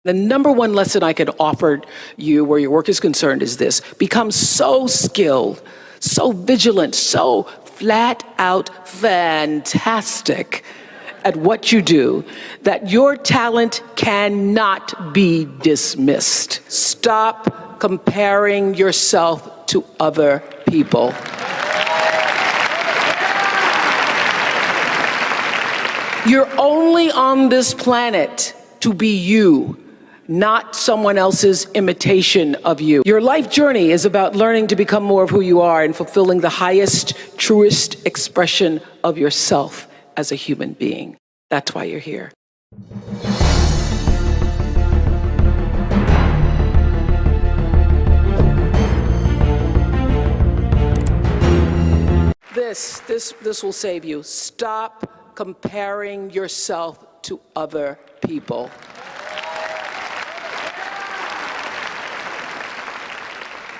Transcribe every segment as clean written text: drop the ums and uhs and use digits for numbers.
The number one lesson I could offer you where your work is concerned is this: become so skilled, so vigilant, so flat out fantastic at what you do that your talent cannot be dismissed. Stop comparing yourself to other people. You're only on this planet to be you, not someone else's imitation of you. Your life journey is about learning to become more of who you are and fulfilling the highest, truest expression of yourself as a human being. That's why you're here. This will save you. Stop comparing yourself to other people.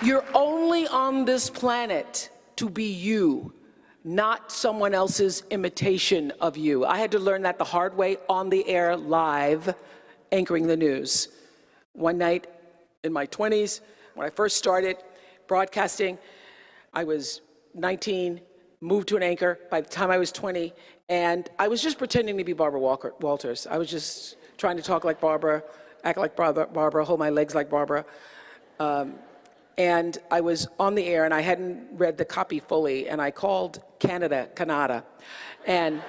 You're only on this planet to be you, not someone else's imitation of you. I had to learn that the hard way on the air, live, anchoring the news. One night in my 20s, when I first started broadcasting, I was 19, moved to an anchor by the time I was 20, and I was just pretending to be Barbara Walters. I was just trying to talk like Barbara, act like Barbara, hold my legs like Barbara. And I was on the air, and I hadn't read the copy fully, and I called Canada. And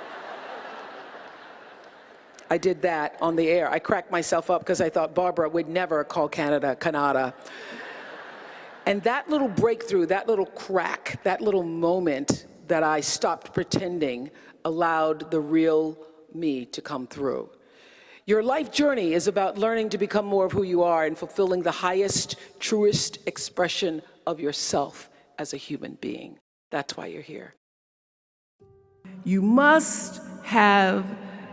I did that on the air. I cracked myself up because I thought Barbara would never call Canada. And that little breakthrough, that little crack, that little moment that I stopped pretending allowed the real me to come through. Your life journey is about learning to become more of who you are and fulfilling the highest, truest expression of yourself as a human being. That's why you're here. You must have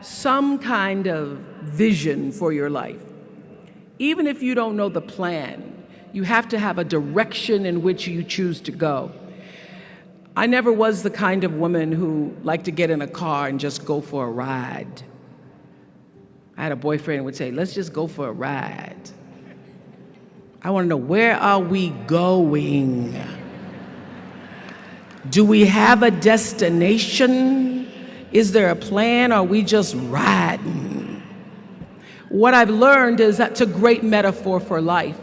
some kind of vision for your life. Even if you don't know the plan, you have to have a direction in which you choose to go. I never was the kind of woman who liked to get in a car and just go for a ride. I had a boyfriend who would say, let's just go for a ride. I want to know, where are we going? Do we have a destination? Is there a plan, or are we just riding? What I've learned is that's a great metaphor for life.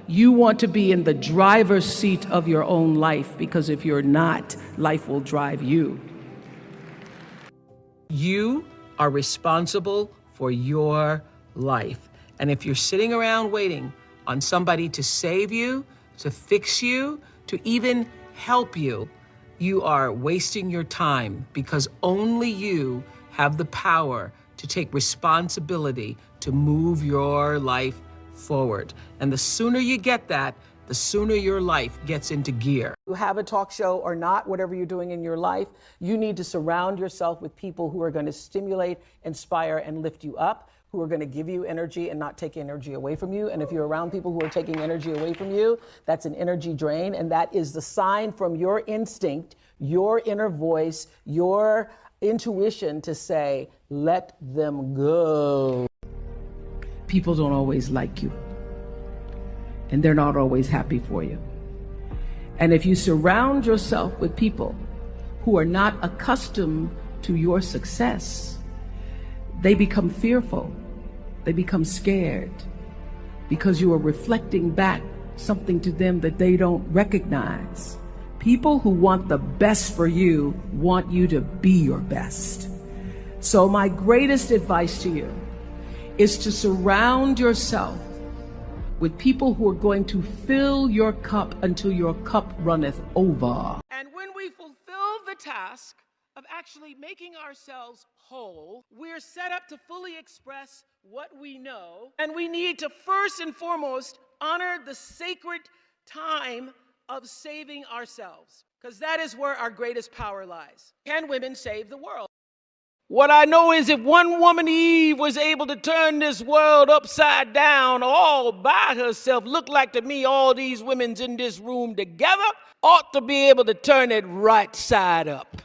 You want to be in the driver's seat of your own life, because if you're not, life will drive you. You are responsible for your life. And if you're sitting around waiting on somebody to save you, to fix you, to even help you, you are wasting your time, because only you have the power to take responsibility to move your life forward. And the sooner you get that, the sooner your life gets into gear. You have a talk show or not, whatever you're doing in your life, you need to surround yourself with people who are going to stimulate, inspire, and lift you up, who are going to give you energy and not take energy away from you. And if you're around people who are taking energy away from you, that's an energy drain. And that is the sign from your instinct, your inner voice, your intuition to say, let them go. People don't always like you, and they're not always happy for you. And if you surround yourself with people who are not accustomed to your success, they become fearful, they become scared, because you are reflecting back something to them that they don't recognize. People who want the best for you want you to be your best. So my greatest advice to you is to surround yourself with people who are going to fill your cup until your cup runneth over. And when we fulfill the task of actually making ourselves whole, we're set up to fully express what we know, and we need to first and foremost honor the sacred time of saving ourselves, because that is where our greatest power lies. Can women save the world? What I know is if one woman, Eve, was able to turn this world upside down all by herself, look like to me all these women's in this room together ought to be able to turn it right side up.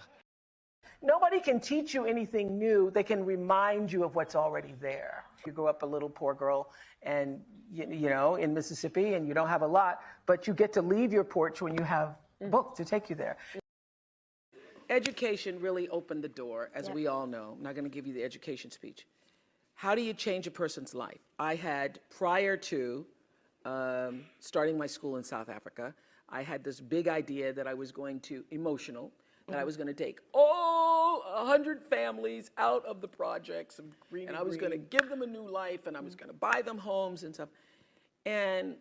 Nobody can teach you anything new. They can remind you of what's already there. You grow up a little poor girl and, you know, in Mississippi, and you don't have a lot, but you get to leave your porch when you have a book to take you there. Education really opened the door, as we all know. I'm not going to give you the education speech. How do you change a person's life? I had, prior to starting my school in South Africa, I had this big idea that I was going to, emotional, that I was going to take 100 families out of the projects and I was going to give them a new life, and I was going to buy them homes and stuff. And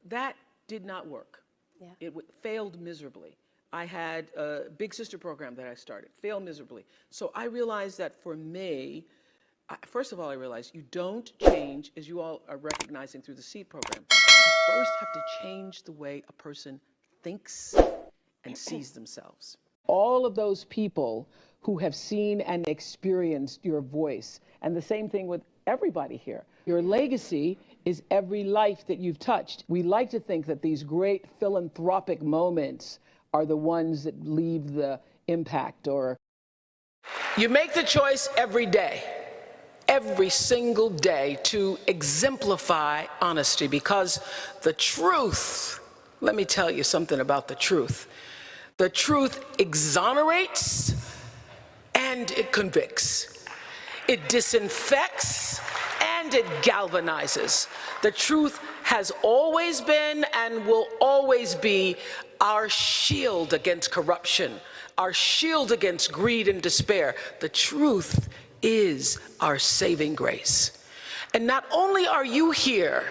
that did not work. Yeah. It failed miserably. I had a Big Sister program that I started, failed miserably. So I realized that for me, first of all, I realized you don't change, as you all are recognizing through the SEED program, you first have to change the way a person thinks and sees themselves. All of those people who have seen and experienced your voice, and the same thing with everybody here. Your legacy is every life that you've touched. We like to think that these great philanthropic moments are the ones that leave the impact. Or you make the choice every day, every single day, to exemplify honesty, because the truth, let me tell you something about the truth. The truth exonerates and it convicts. It disinfects and it galvanizes. The truth has always been and will always be our shield against corruption, our shield against greed and despair. The truth is our saving grace. And not only are you here,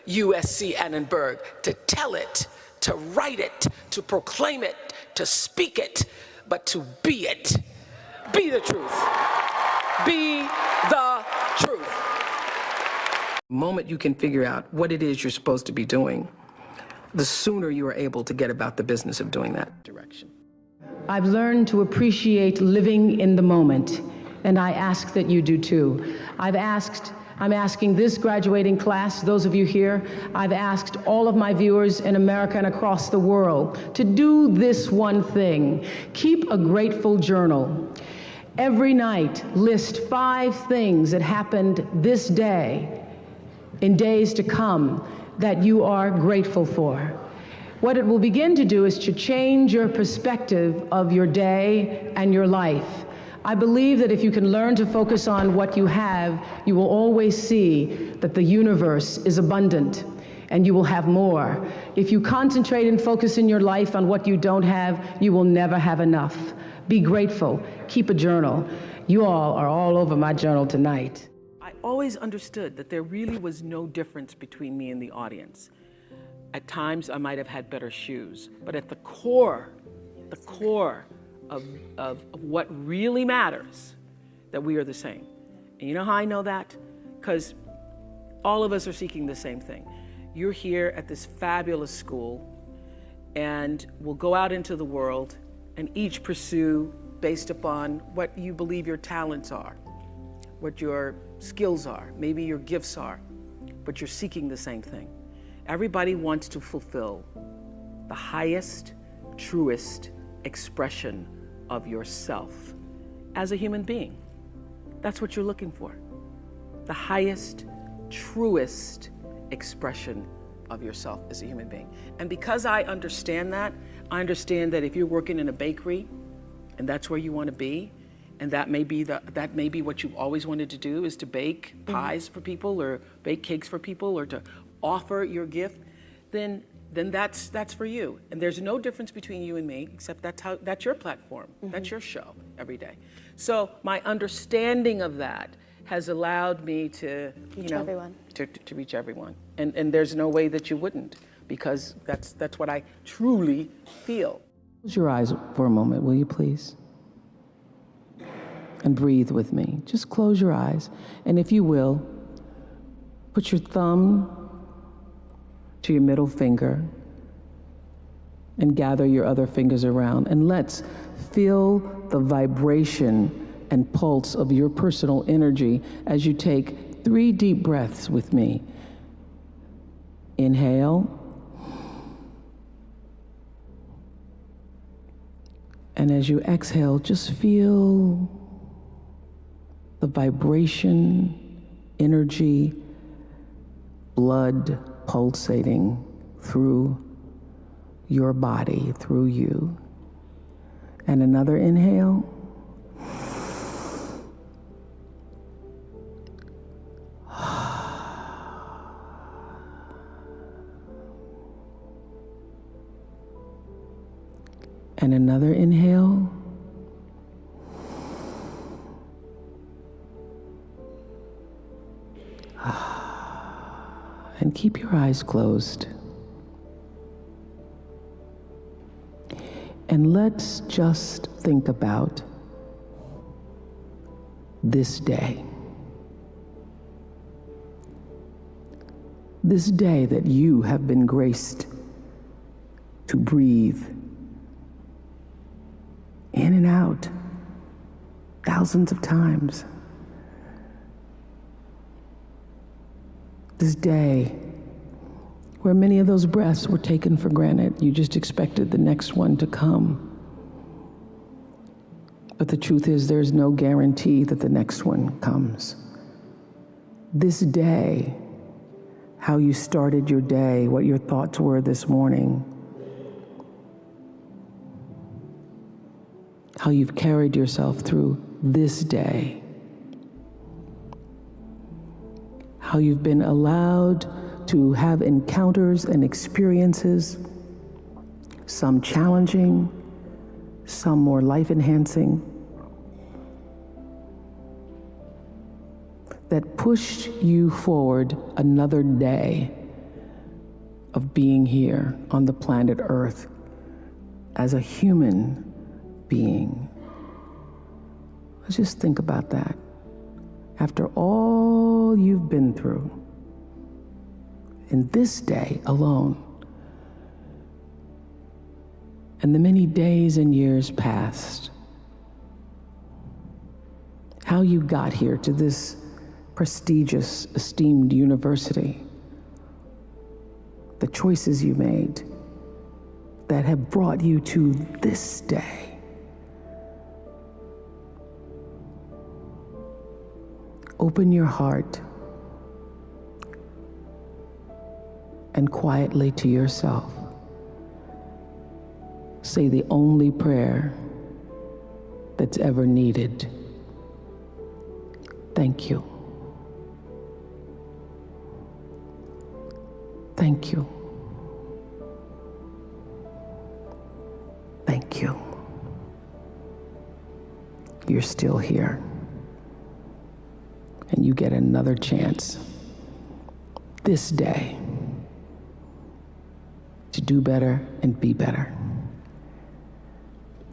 USC Annenberg, to tell it, to write it, to proclaim it, to speak it, but to be it. Be the truth. Be the truth. The moment you can figure out what it is you're supposed to be doing, the sooner you are able to get about the business of doing that direction. I've learned to appreciate living in the moment, and I ask that you do too. I'm asking this graduating class, those of you here, I've asked all of my viewers in America and across the world to do this one thing. Keep a grateful journal. Every night, list 5 things that happened this day, in days to come, that you are grateful for. What it will begin to do is to change your perspective of your day and your life. I believe that if you can learn to focus on what you have, you will always see that the universe is abundant and you will have more. If you concentrate and focus in your life on what you don't have, you will never have enough. Be grateful. Keep a journal. You all are all over my journal tonight. I always understood that there really was no difference between me and the audience. At times, I might have had better shoes, but at the core of what really matters, that we are the same. And you know how I know that? Because all of us are seeking the same thing. You're here at this fabulous school, and we'll go out into the world and each pursue based upon what you believe your talents are, what your skills are, maybe your gifts are, but you're seeking the same thing. Everybody wants to fulfill the highest, truest expression of yourself as a human being. That's what you're looking for. The highest, truest expression of yourself as a human being. And because I understand that if you're working in a bakery and that's where you want to be, and that may be what you've always wanted to do, is to bake pies for people or bake cakes for people or to offer your gift, then that's for you. And there's no difference between you and me, except that's your platform. That's your show every day. So my understanding of that has allowed me to, to reach everyone. And there's no way that you wouldn't, because that's what I truly feel. Close your eyes for a moment, will you please? And breathe with me. Just close your eyes. And if you will, put your thumb to your middle finger and gather your other fingers around, and let's feel the vibration and pulse of your personal energy as you take 3 deep breaths with me. Inhale. And as you exhale, just feel the vibration energy, blood pulsating through your body, through you. And another inhale. And another inhale. And keep your eyes closed. And let's just think about this day. This day that you have been graced to breathe in and out thousands of times. This day where many of those breaths were taken for granted. You just expected the next one to come. But the truth is, there's no guarantee that the next one comes. This day, how you started your day, what your thoughts were this morning, how you've carried yourself through this day, how you've been allowed to have encounters and experiences, some challenging, some more life-enhancing, that pushed you forward another day of being here on the planet Earth as a human being. Let's just think about that. After all you've been through, in this day alone, and the many days and years past, how you got here to this prestigious, esteemed university, the choices you made that have brought you to this day. Open your heart and quietly to yourself, say the only prayer that's ever needed. Thank you. Thank you. Thank you. You're still here. And you get another chance this day to do better and be better.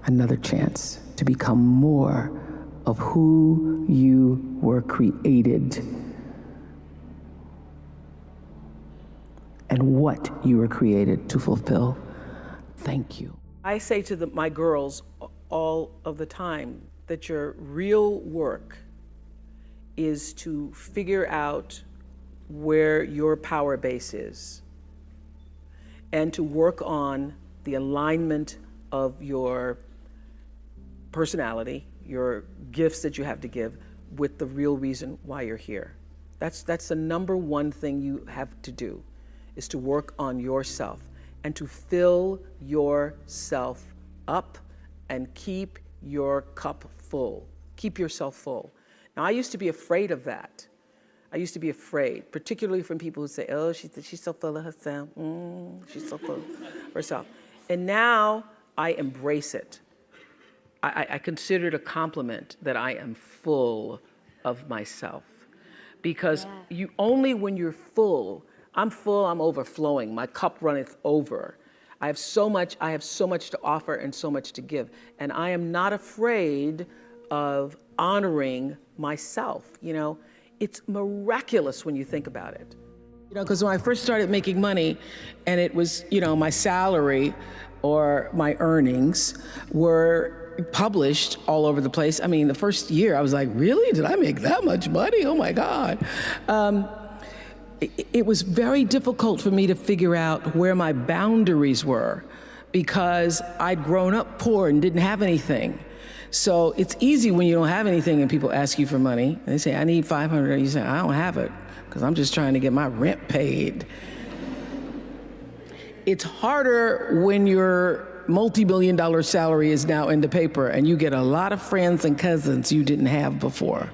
Another chance to become more of who you were created and what you were created to fulfill. Thank you. I say to my girls all of the time that your real work is to figure out where your power base is and to work on the alignment of your personality, your gifts that you have to give, with the real reason why you're here. That's the number one thing you have to do, is to work on yourself and to fill yourself up and keep your cup full. Keep yourself full. Now, I used to be afraid of that. I used to be afraid, particularly from people who say, oh, she's so full of herself. She's so full of herself. And now I embrace it. I consider it a compliment that I am full of myself. Because you only when you're full, I'm full, I'm overflowing, my cup runneth over. I have so much to offer and so much to give. And I am not afraid of honoring myself. You know, it's miraculous when you think about it. You know, because when I first started making money and it was, you know, my salary or my earnings were published all over the place. I mean, the first year I was like, really? Did I make that much money? Oh my God. It was very difficult for me to figure out where my boundaries were because I'd grown up poor and didn't have anything. So it's easy when you don't have anything and people ask you for money. They say, I need $500. You say, I don't have it because I'm just trying to get my rent paid. It's harder when your multi-million-dollar salary is now in the paper and you get a lot of friends and cousins you didn't have before.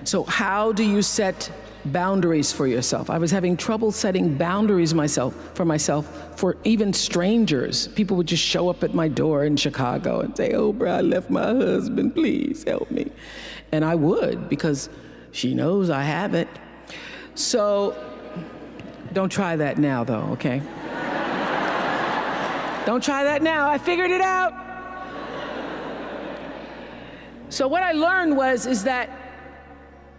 So how do you set boundaries for yourself? I was having trouble setting boundaries for myself for even strangers. People would just show up at my door in Chicago and say, Oprah, I left my husband, please help me. And I would, because she knows I have it. So don't try that now though, okay? Don't try that now, I figured it out. So what I learned is that,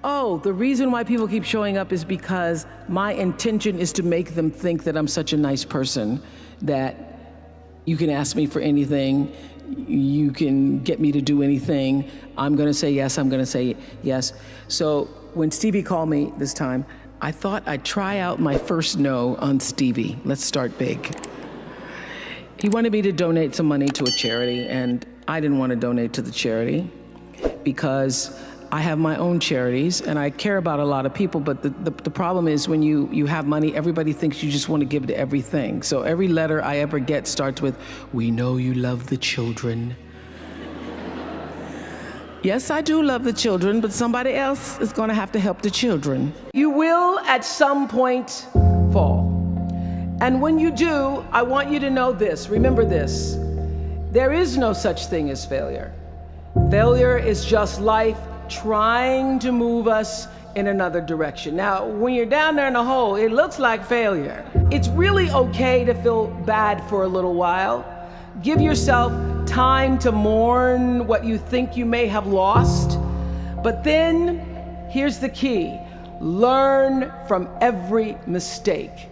oh, the reason why people keep showing up is because my intention is to make them think that I'm such a nice person, that you can ask me for anything, you can get me to do anything, I'm gonna say yes, I'm gonna say yes. So when Stevie called me this time, I thought I'd try out my first no on Stevie. Let's start big. He wanted me to donate some money to a charity, and I didn't want to donate to the charity because I have my own charities and I care about a lot of people, but the problem is when you have money, everybody thinks you just want to give to everything. So every letter I ever get starts with, we know you love the children. Yes, I do love the children, but somebody else is going to have to help the children. You will at some point fall. And when you do, I want you to know this, remember this, there is no such thing as failure. Failure is just life trying to move us in another direction. Now, when you're down there in a hole, it looks like failure. It's really okay to feel bad for a little while. Give yourself time to mourn what you think you may have lost. But then, here's the key. Learn from every mistake.